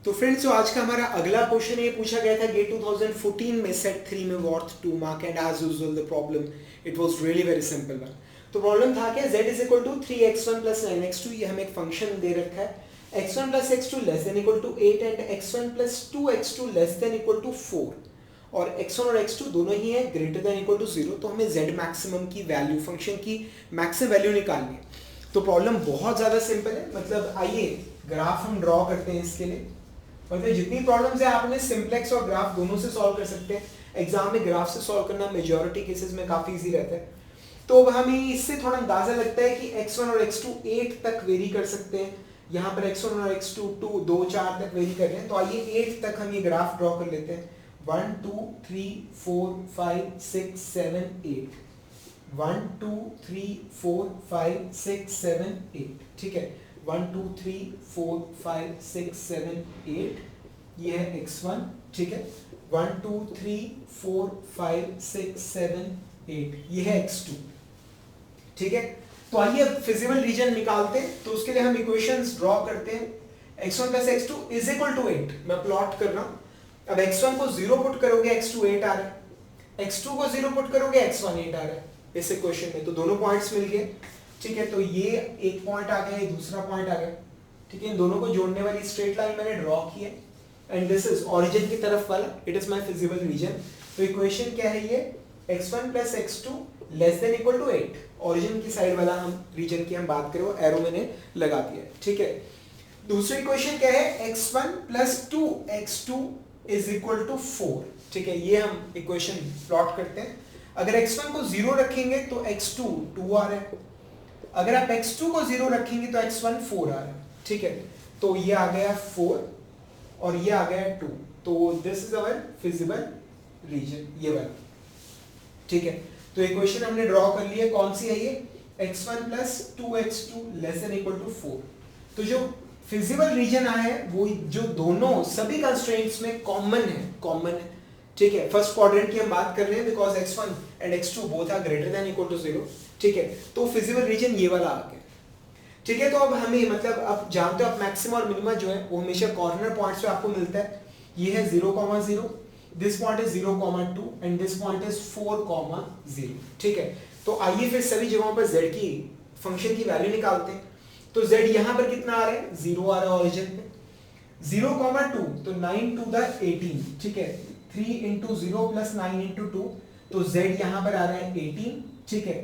तो फ्रेंड्स, जो आज का हमारा अगला क्वेश्चन ये पूछा गया था गेट 2014 में सेट 3 में worth 2 mark and as usual the problem it was really very simple one. तो प्रॉब्लम था कि z is equal to 3x1 plus 9x2, ये हमें एक फंक्शन दे रखा है x1 plus x2 less than equal to 8 and x1 plus 2x2 less than equal to 4 और x1 और x2 दोनों ही है ग्रेटर देन इक्वल टू 0। तो हमें z मैक्सिमम की वैल्यू, फंक्शन की मैक्सिमम वैल्यू निकालनी है। तो प्रॉब्लम बहुत ज़्यादा सिंपल है, मतलब आइए ग्राफ हम ड्रॉ करते हैं इसके लिए। मतलब जितनी प्रॉब्लम्स है आपने सिंपलेक्स और ग्राफ दोनों से सॉल्व कर सकते हैं। एग्जाम में ग्राफ से सॉल्व करना मेजॉरिटी केसेस में काफ़ी इजी रहता है। तो अब हमें इससे थोड़ा अंदाजा लगता है कि x1 और x2 8 तक वेरी कर सकते हैं। यहाँ पर x1 और x2 2 4 तक वेरी कर रहे हैं। तो आइए 8 तक हम ये ग्राफ ड्रॉ कर लेते हैं। 1 2 3 4 5 6 7 8 1 2 3 4 5 6 7 8 ठीक है। 1 2 3 4 5 6 7 8 ये है x1 ठीक है। 1 2 3 4 5 6 7 8 ये है x2 ठीक है। तो आइए अब फिजिबल रीजन निकालते हैं। तो उसके लिए हम इक्वेशंस ड्रॉ करते हैं। x1 plus x2 is equal to 8 मैं प्लॉट कर रहा हूं। अब x1 को 0 पुट करोगे x2 8 आ रहा है, x2 को 0 पुट करोगे x1 8 आ रहा है इस इक्वेशन में। तो दोनों पॉइंट्स मिल गए ठीक है। तो ये एक पॉइंट आ गया, ये दूसरा पॉइंट आ गया ठीक है। इन दोनों को जोड़ने वाली स्ट्रेट लाइन मैंने ड्रॉ की है एंड दिस इज ओरिजिन की तरफ वाला, it is my feasible region. तो इक्वेशन क्या है, ये x1 plus x2 less than equal to 8, origin की साइड वाला हम रीजन की हम बात करें वो एरो मैंने लगा दिया है ठीक है। दूसरी इक्वेशन क्या है, x1 plus 2x2 is equal to 4 ठीक है। ये हम इक्वेशन प्लॉट करते हैं। अगर x1 को 0 रखेंगे तो x2 2 आ रहा है, अगर आप x2 को 0 रखेंगे तो x1 4 आ रहा है ठीक है। तो ये आ गया 4 और ये आ गया 2। तो this is our feasible region, ये वाला ठीक है। तो इक्वेशन हमने ड्रॉ कर ली है, कौन सी है ये, x1 plus 2x2 less than equal to 4। तो जो फिजिबल रीजन आया है वो जो दोनों सभी कंस्ट्रेंट्स में कॉमन है ठीक है। फर्स्ट क्वाड्रेंट की हम बात कर रहे हैं because x1 and x2 both are greater than equal to 0 ठीक है। तो फिजिबल रीजन ये वाला आ गया ठीक है। तो अब हमें मतलब आप जानते हो आप मैक्सिमा और मिनिमा जो है वो हमेशा कॉर्नर पॉइंट्स पे आपको मिलता है। ये है 0,0, this point is 0,2 and this point is 4,0 ठीक है। तो आइए फिर सभी जगहों पर z की फंक्शन की वैल्यू निकालते हैं। तो z यहाँ पर कितना आ रहा है, 0 आ रहा है ओरिजिन पे। 0,2 तो 9 टू द 18 ठीक है। 3 इंटू 0 प्लस 9 इंटू 2 तो z यहाँ पर आ रहा है 18 ठीक है।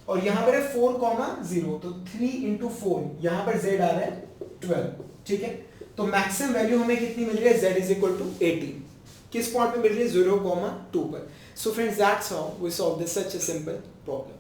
और यहाँ पर है 4,0 तो 3 इंटू 4 यहाँ पर z आ रहा है 12 ठीक है। तो मैक्सिमम वैल्यू हमें कितनी मिल रही है, z इज इक्वल टू 18। किस पॉइंट पे मिल रही है, 0,2 पर। So friends that's how we solve this such a simple problem.